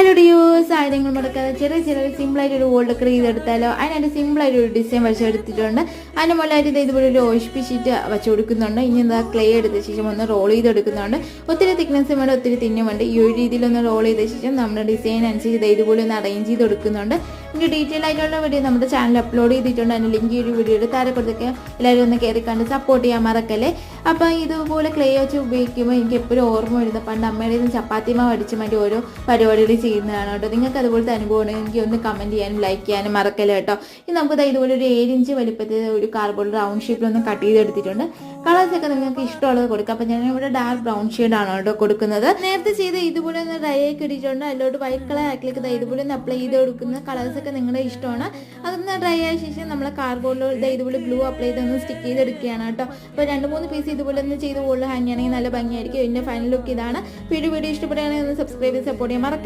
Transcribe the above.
Hello ഡിയോസ് ആയിരങ്ങൾ മുടക്കാതെ ചെറിയ സിമ്പിളായിട്ടൊരു would decker ചെയ്തെടുത്താലോ. അതിനായിട്ട് സിമ്പിളായിട്ടൊരു ഡിസൈൻ വരച്ചെടുത്തിട്ടുണ്ട്. അതിന് മുകളിലായിട്ട് ഇതുപോലെ ഒരു ഓഷ്പി ഷീറ്റ് വെച്ച് കൊടുക്കുന്നുണ്ട്. ഇനി എന്താ ക്ലേ എടുത്ത ശേഷം ഒന്ന് റോൾ ചെയ്തെടുക്കുന്നുണ്ട്. ഒത്തിരി തിക്നെസ്സും വേണ്ട, ഒത്തിരി തിന്നും വേണ്ട. ഈ ഒരു രീതിയിലൊന്ന് റോൾ ചെയ്ത ശേഷം നമ്മുടെ ഡിസൈൻ അനുസരിച്ച് ഇതുപോലെ ഒന്ന് അറേഞ്ച് ചെയ്ത് കൊടുക്കുന്നുണ്ട്. ഇതിൻ്റെ ഡീറ്റെയിൽ ആയിട്ടുള്ള വീഡിയോ നമ്മുടെ ചാനൽ അപ്ലോഡ് ചെയ്തിട്ടുണ്ട്. അതിൻ്റെ ലിങ്ക് ഈ ഒരു വീഡിയോയുടെ താഴെ കൊടുത്തൊക്കെ എല്ലാവരും ഒന്ന് കയറി കണ്ട് സപ്പോർട്ട് ചെയ്യാൻ മറക്കല്ലേ. അപ്പോൾ ഇതുപോലെ ക്ലേ വെച്ച് ഉപയോഗിക്കുമ്പോൾ എനിക്ക് എപ്പോഴും ഓർമ്മ വരുന്നത് പണ്ട് അമ്മയുടെ നിന്ന് ചപ്പാത്തി മാവ് അടിച്ച് മറ്റേ ഓരോ പരിപാടികൾ ചെയ്യുന്നതാണ് കേട്ടോ. നിങ്ങൾക്ക് അതുപോലത്തെ അനുഭവമാണ് എനിക്ക് ഒന്ന് കമൻറ്റ് ചെയ്യാനും ലൈക്ക് ചെയ്യാനും മറക്കല്ലേ കേട്ടോ. ഇനി നമുക്ക് ഇതുപോലെ ഒരു 7 ഇഞ്ച് വലിപ്പത്തിൽ ഒരു കാർഡ്ബോർഡ് റൗണ്ട് ഷേപ്പിലൊന്ന് കട്ട് ചെയ്തെടുത്തിട്ടുണ്ട്. കളേഴ്സൊക്കെ നിങ്ങൾക്ക് ഇഷ്ടമുള്ളത് കൊടുക്കാം. അപ്പോൾ ഞാൻ ഇവിടെ ഡാർക്ക് ബ്രൗൺ ഷെയ്ഡാണ് കേട്ടോ കൊടുക്കുന്നത്. നേരത്തെ ചെയ്ത് ഇതുപോലെ ഒന്ന് ഡ്രൈ ആക്കി ഇട്ടിട്ടുണ്ട്. അതിലോട്ട് വൈറ്റ് കളർ ആക്കിലേക്ക് ഇതുപോലെ ഒന്ന് അപ്ലൈ ചെയ്ത് കൊടുക്കുന്ന കളേഴ്സൊക്കെ നിങ്ങളുടെ ഇഷ്ടമാണ്. അതൊന്ന് ഡ്രൈ ആയ ശേഷം നമ്മൾ കാർഡ്ബോർഡിൽ ഇതുപോലെ ഗ്ലൂ അപ്ലൈ ചെയ്തൊന്ന് സ്റ്റിക്ക് ചെയ്തെടുക്കുകയാണ് കേട്ടോ. അപ്പോൾ 2-3 പീസ് ഇതുപോലെ ഒന്ന് ചെയ്ത് കൂടുതൽ ഹാങ് ചെയ്യണമെങ്കിൽ നല്ല ഭംഗിയായിരിക്കും. ഇതിൻ്റെ ഫൈനൽ ലുക്ക് ഇതാണ്. വീഡിയോ ഇഷ്ടപ്പെടുകയാണെങ്കിൽ ഒന്ന് സബ്സ്ക്രൈബ് ചെയ്ത് സപ്പോർട്ട് ചെയ്യാൻ മറക്കരുത്.